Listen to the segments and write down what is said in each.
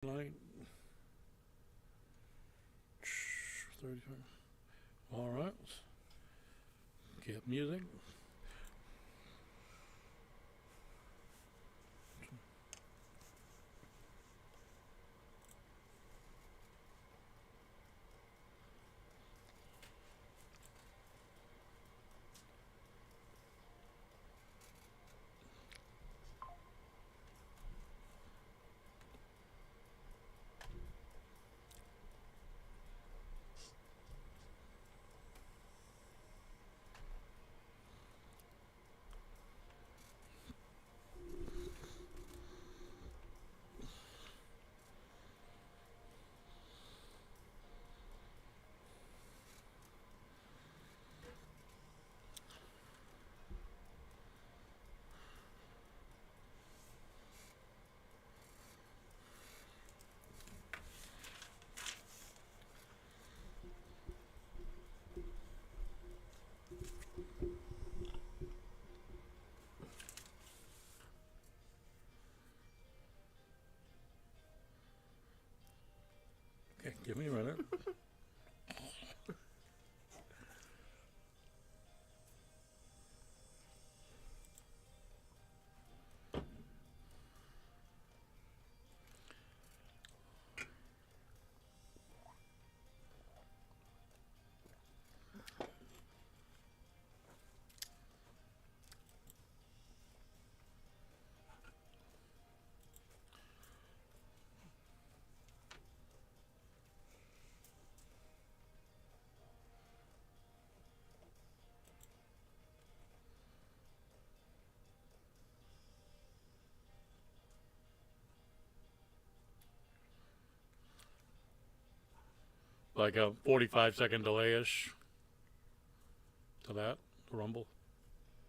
Night. 35. All right. Get music. Okay, give me a minute. Like a 45-second delay-ish to that, the rumble.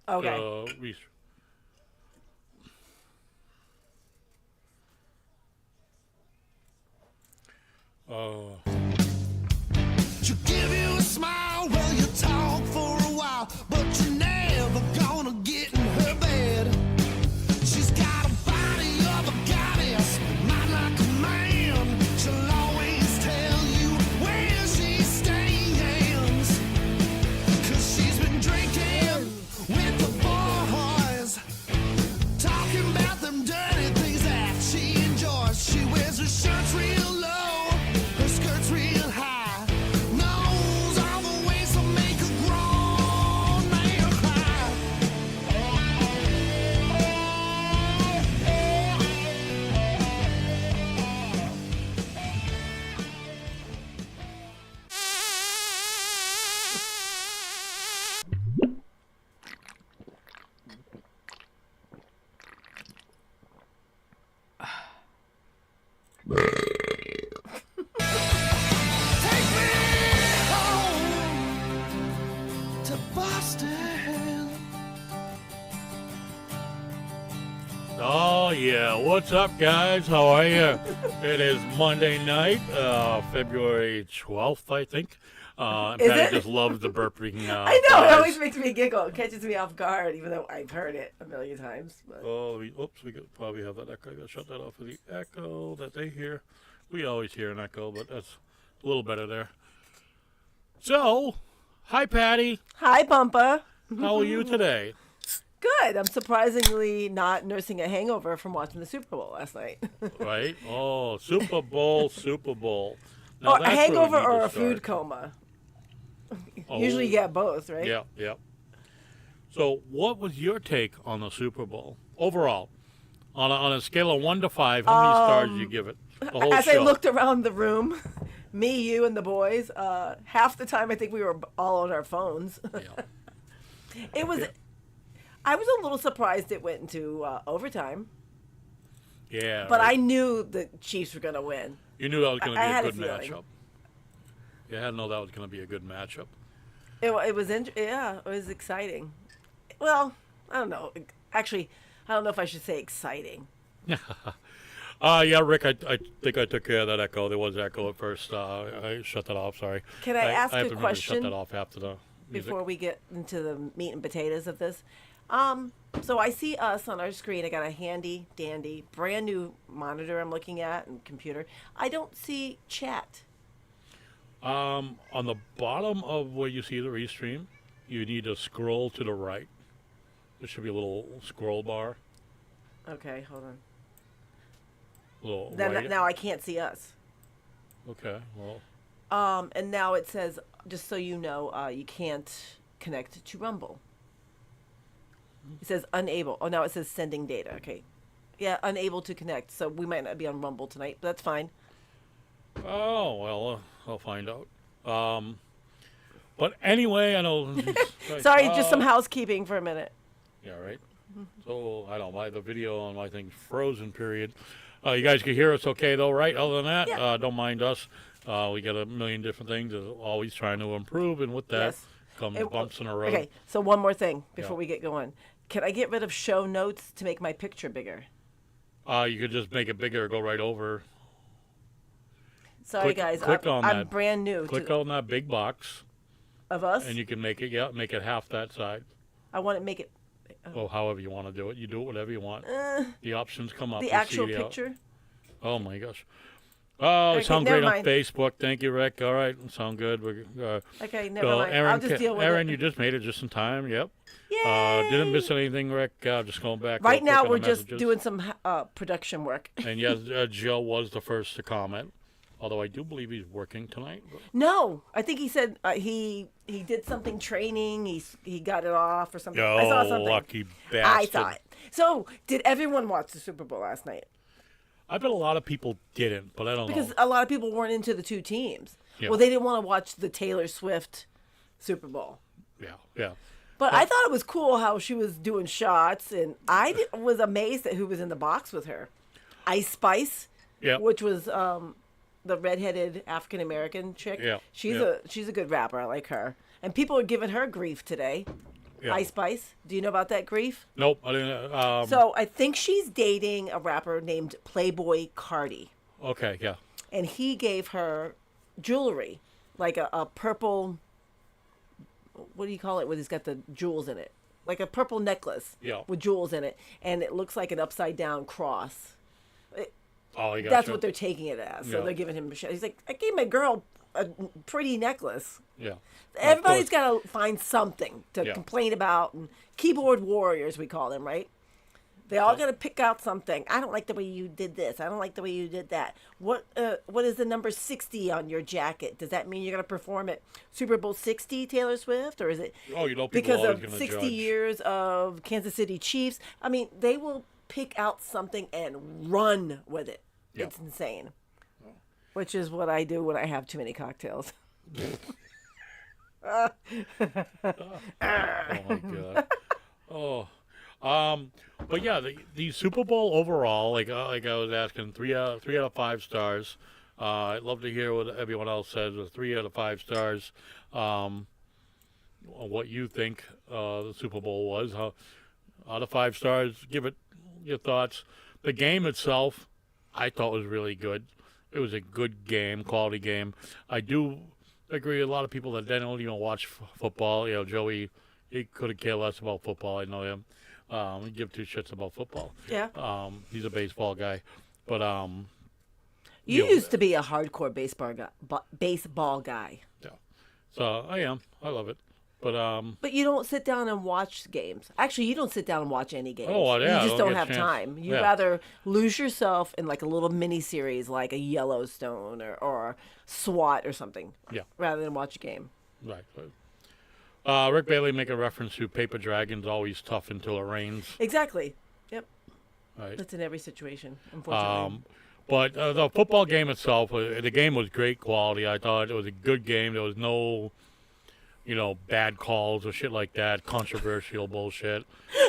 Okay. Uh, She'll give you a smile, well, you talk for a while, but you're never gonna get in her bed. She's got a body of a goddess, mind like a man. She'll always tell you where she stands, 'cause she's been drinking with the boys, talking about them dirty things that she enjoys. She wears her shirts real low, her skirt's real high, knows all the ways to make a grown man cry. Take me home to Boston. oh, yeah. What's up, guys? How are you? It is Monday night, February 12th, I think. And Is Patty it? just loves the burping. I know, it fries. always makes me giggle. It catches me off guard, even though I've heard it a million times. But. Oh, we could probably have that echo. I gotta shut that off for the echo that they hear. We always hear an echo, but that's a little better there. So, hi, Patty. Hi, Bumpa. How are you today? Good. I'm surprisingly not nursing a hangover from watching the Super Bowl last night. Right? Oh, Super Bowl, Super Bowl. Now Or a that's where we hangover need to or a start. food coma. Oh, Usually you get both, right? Yeah, yeah. So, what was your take on the Super Bowl overall? On a scale of 1 to 5, how many stars do you give it? The whole As show. I looked around the room, me, you, and the boys, half the time I think we were all on our phones. Yeah. It was. Yeah. I was a little surprised it went into overtime, Yeah. but right. I knew the Chiefs were going to win. You knew that was going to I be had a a good feeling. matchup. You had to know that was going to be a good matchup. It was yeah, it was exciting. Well, I don't know. Actually, I don't know if I should say exciting. Yeah, Rick, I think I took care of that echo. There was echo at first. I shut that off, sorry. Can I ask I have a to remember to shut question that off after the music. before we get into the meat and potatoes of this? So I see us on our screen. I got a handy dandy brand new monitor I'm looking at and computer. I don't see chat. On the bottom of where you see the restream, you need to scroll to the right. There should be a little scroll bar. Okay, hold on. Little Then right. now I can't see us. Okay, well, And now it says, just so you know, you can't connect to Rumble. It says unable. Oh, now it says sending data. Okay. Yeah, unable to connect. So we might not be on Rumble tonight, but that's fine. oh, well, I'll find out. But anyway, I know. Sorry, just some housekeeping for a minute. Yeah, right. So I don't know. The video on my thing's frozen. Period. You guys can hear us okay though, right? Other than that, Yeah. don't mind us. We got a million different things. Always trying to improve, and with that Yes. comes It- bumps in the road. Okay, so one more thing before Yeah. we get going. Can I get rid of show notes to make my picture bigger? You could just make it bigger, go right over. Sorry, Click- guys. click on I'm that. brand new Click to, on that big box, of us. and you can make it. Yeah, make it half that side. I want to make it Oh, however you want to do it. You do it whatever you want. The options come up. the You actual see picture. Oh my gosh. Oh, Okay, sound never great on mind. Facebook. Thank you, Rick. All right, sound good. Okay, never so mind. Aaron, I'll just deal with Aaron, it. you just made it just in time. Yep. Yay! Didn't miss anything, Rick. Just going back. Right real now, quick on we're the just messages. doing some production work. And yes, Joe was the first to comment. Although I do believe he's working tonight. No, I think he said he did something training. He got it off or something. Oh, I saw something. lucky bastard. I saw it. So, did everyone watch the Super Bowl last night? I bet a lot of people didn't, but I don't Because know. a lot of people weren't into the two teams. Yeah. Well, they didn't want to watch the Taylor Swift Super Bowl. Yeah. But I thought it was cool how she was doing shots, and was amazed at who was in the box with her. Ice Spice, Yeah. which was the redheaded African American chick. Yeah, she's yeah. a good rapper. I like her. And people are giving her grief today. Yeah. Ice Spice. Do you know about that grief? Nope, I didn't. So I think she's dating a rapper named Playboy Cardi, Okay, yeah. and he gave her jewelry, like a purple. What do you call it? When it's got the jewels in it, like a purple necklace Yeah. with jewels in it, and it looks like an upside down cross. Oh, you got That's what they're taking it as. So Yeah. they're giving him a shit. He's like, I gave my girl a pretty necklace. Yeah. Everybody's Of course. got to find something to Yeah. complain about. And keyboard warriors, we call them, right? They all got to pick out something. I don't like the way you did this. I don't like the way you did that. What is the number 60 on your jacket? Does that mean you're going to perform at Super Bowl 60, Taylor Swift? Or is it Oh, you know, people because are always of gonna 60 judge. years of Kansas City Chiefs? I mean, they will pick out something and run with it. Yeah. It's insane. Which is what I do when I have too many cocktails. Oh my god. Oh. But yeah, the Super Bowl overall, like I was asking, 3 out of 5 stars. I'd love to hear what everyone else says. 3 out of 5 stars. What you think the Super Bowl was? Out of 5 stars, give it your thoughts. The game itself, I thought was really good. It was a good game, quality game. I do agree with a lot of people that they don't even watch football. You know, Joey, he couldn't care less about football. I know him. He give 2 shits about football. Yeah. He's a baseball guy, but You know, used to be a hardcore baseball guy. yeah. So I am. I love it. But But you don't sit down and watch games. Actually, you don't sit down and watch any games. Oh, yeah, You just don't don't get have a chance. time. You'd Yeah. rather lose yourself in like a little mini series like a Yellowstone or SWAT or something. Yeah. Rather than watch a game. right. Rick Bailey make a reference to Paper Dragons, always tough until it rains. Exactly. Yep. Right. That's in every situation, unfortunately. But the football game itself, the game was great quality. I thought it was a good game. There was no, bad calls or shit like that, controversial bullshit.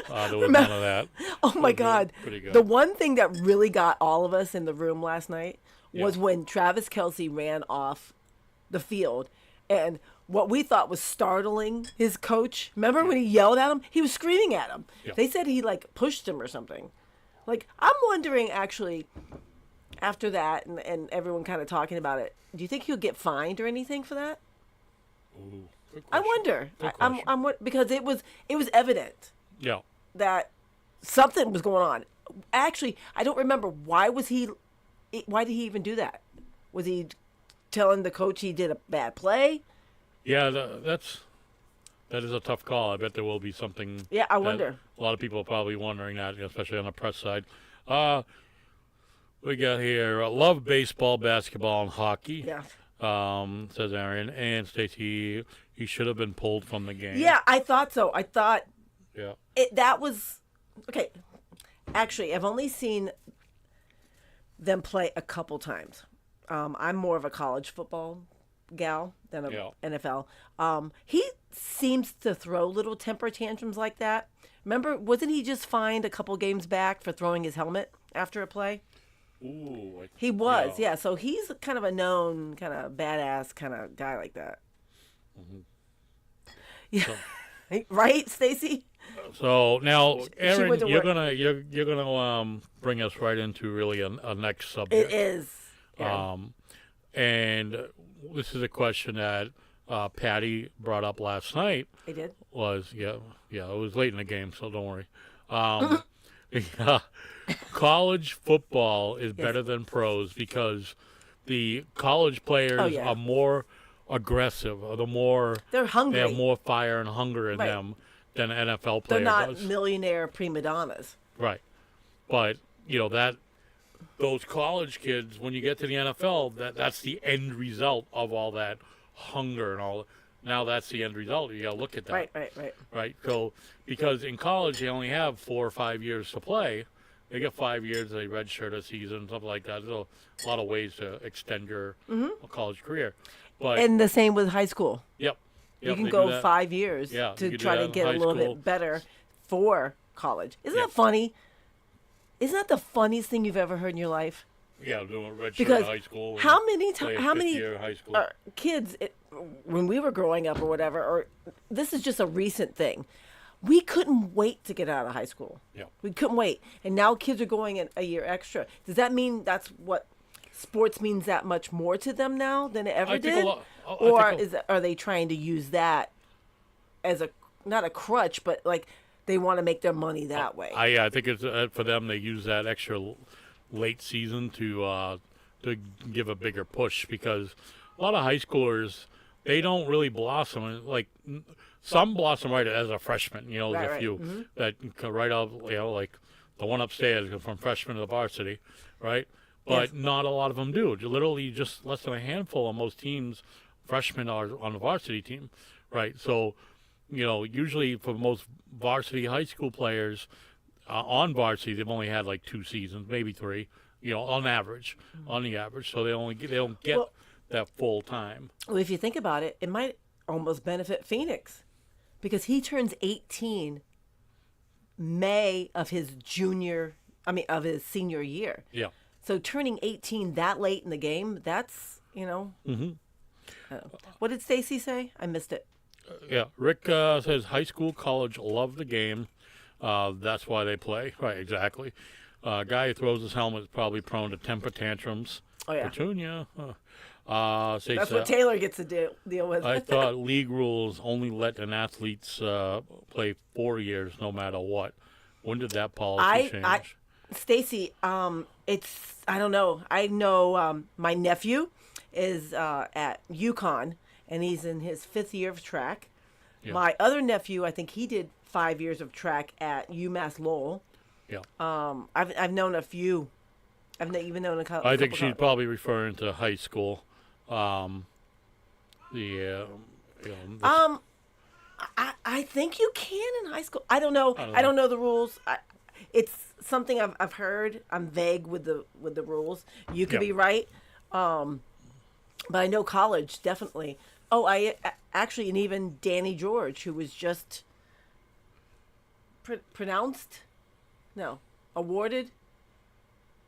There was none of that. Oh my It was God. pretty good. The one thing that really got all of us in the room last night was Yeah. when Travis Kelce ran off the field and what we thought was startling his coach. Remember when he yelled at him? He was screaming at him. Yeah. They said he like pushed him or something. Like, I'm wondering actually after that and everyone kind of talking about it, do you think he'll get fined or anything for that? Ooh, good I question. wonder. Good I'm question. because it was evident. Yeah. that something was going on. Actually, I don't remember why did he even do that? Was he telling the coach he did a bad play? Yeah, that is a tough call. I bet there will be something. Yeah, I that wonder. A lot of people are probably wondering that, especially on the press side. We got here love baseball, basketball, and hockey. Yeah. Says Aaron and Stacy. He should have been pulled from the game. Yeah, I thought so. I thought Yeah. that was okay. Actually, I've only seen them play a couple times. I'm more of a college football gal than a Yeah. NFL. He seems to throw little temper tantrums like that. Remember, wasn't he just fined a couple games back for throwing his helmet after a play? Ooh. He was, yeah. So he's kind of a known, kind of badass kind of guy like that. Yeah, right, Stacy. So now, Aaron, went to you're work. gonna bring us right into really a next subject. It is. Yeah. And this is a question that Patty brought up last night. I did. Was it was late in the game, so don't worry. Yeah, college football is better than pros because the college players yeah. are more aggressive, or They're hungry. they have more fire and hunger in Right. them than an NFL They're player not does. millionaire prima donnas. Right. But, those college kids, when you get to the NFL, that's the end result of all that hunger and all. Now that's the end result. You got to look at that. Right. Right. So, because in college, they only have 4 or 5 years to play. They get 5 years, they redshirt a season, something like that. There's a lot of ways to extend your college career. But, And the same with high school. yep. You can they do go that. 5 years Yeah, you to could do try that to in get a high little school. bit better for college. Isn't Yeah. that funny? Isn't that the funniest thing you've ever heard in your life? Yeah, doing a redshirt Because in high school. how many play times? a How fifth many year high school. kids? When we were growing up or whatever, or this is just a recent thing. We couldn't wait to get out of high school. Yeah. We couldn't wait, and now kids are going a year extra. Does that mean that's what sports means that much more to them now than it ever I think a did? lot- I Or think are they trying to use that as not a crutch, but like they want to make their money that way? I think it's for them. They use that extra late season to give a bigger push because a lot of high schoolers they don't really blossom. Like some blossom right as a freshman. There's Right, a right. few that come right out. Like the one upstairs from freshman to the varsity, right? But Yes. not a lot of them do. Literally, just less than a handful of most teams, freshmen are on the varsity team, right? So, usually for most varsity high school players on varsity, they've only had like 2 seasons, maybe 3, on average, on the average. So they don't get Well- that full time. Well, if you think about it, it might almost benefit Phoenix because he turns 18 May of his senior year. Yeah. So turning 18 that late in the game, that's, what did Stacy say? I missed it. Yeah. Rick says high school, college love the game. That's why they play. Right, exactly. Guy who throws his helmet is probably prone to temper tantrums. Oh, yeah. Petunia. Says, That's what Taylor gets to deal with. I thought league rules only let an athletes play 4 years no matter what. When did that policy change? Stacy, I don't know. I know my nephew is at UConn, and he's in his 5th year of track. Yeah. My other nephew, I think he did 5 years of track at UMass Lowell. Yeah. I've known a few. I've even known a couple. I think she's probably referring to high school. I think you can in high school. I don't know. I don't know the rules. It's something I've heard. I'm vague with the rules. You could Yeah. be right. But I know college definitely. Oh, I actually, and even Danny George, who was just awarded.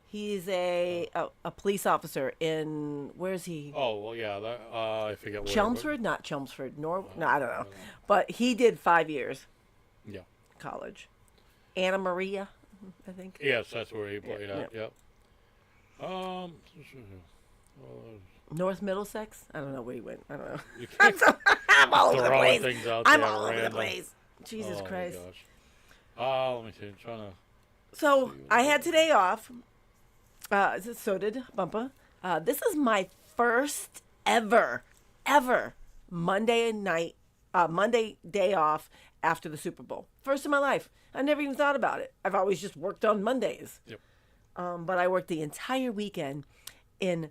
He's a police officer in, where's he? Oh, well, yeah. I forget where. Chelmsford? Not Chelmsford. No, I don't know. But he did 5 years Yeah. college. Anna Maria, I think. Yes, that's where he played Yeah, at. Yep. North Middlesex? I don't know where he went. I don't know. You can't I'm all over the throwing place. things out I'm there all over the random. place. Jesus Oh, my Christ. gosh. Let me see. I'm trying to. So I had today off. So did Bumpa. This is my first ever Monday day off after the Super Bowl. First in my life. I never even thought about it. I've always just worked on Mondays. Yep. But I worked the entire weekend in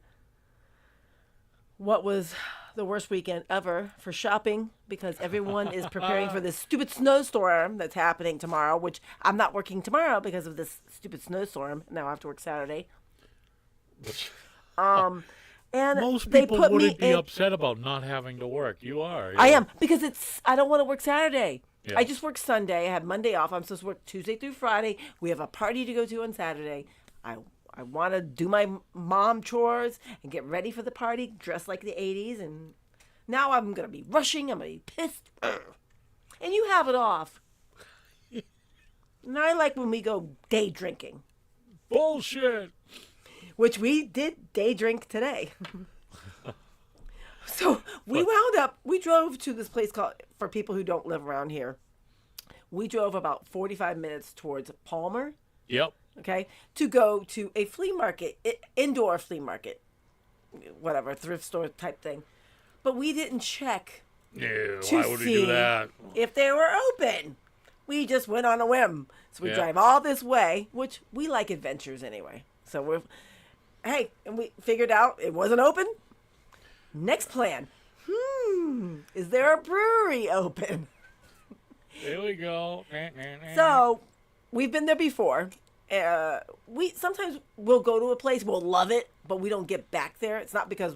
what was the worst weekend ever for shopping because everyone is preparing for this stupid snowstorm that's happening tomorrow, which I'm not working tomorrow because of this stupid snowstorm. Now I have to work Saturday. And Most they people put me wouldn't be in, upset about not having to work. You are. I am because I don't want to work Saturday. Yeah. I just work Sunday. I have Monday off. I'm supposed to work Tuesday through Friday. We have a party to go to on Saturday. I want to do my mom chores and get ready for the party, dress like the 80s. And now I'm going to be rushing. I'm going to be pissed. And you have it off. And I like when we go day drinking, Bullshit. which we did day drink today. So we drove to this place called, for people who don't live around here, we drove about 45 minutes towards Palmer. Yep. Okay, to go to a flea market, indoor flea market, whatever, thrift store type thing. But we didn't check No, to why would we see do that? if they were open. We just went on a whim. So we Yeah. drive all this way, which we like adventures anyway. So and we figured out it wasn't open. Next plan. Is there a brewery open? Here we go. So we've been there before. Sometimes we'll go to a place, we'll love it, but we don't get back there. It's not because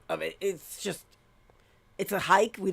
of it. It's just, it's a hike. We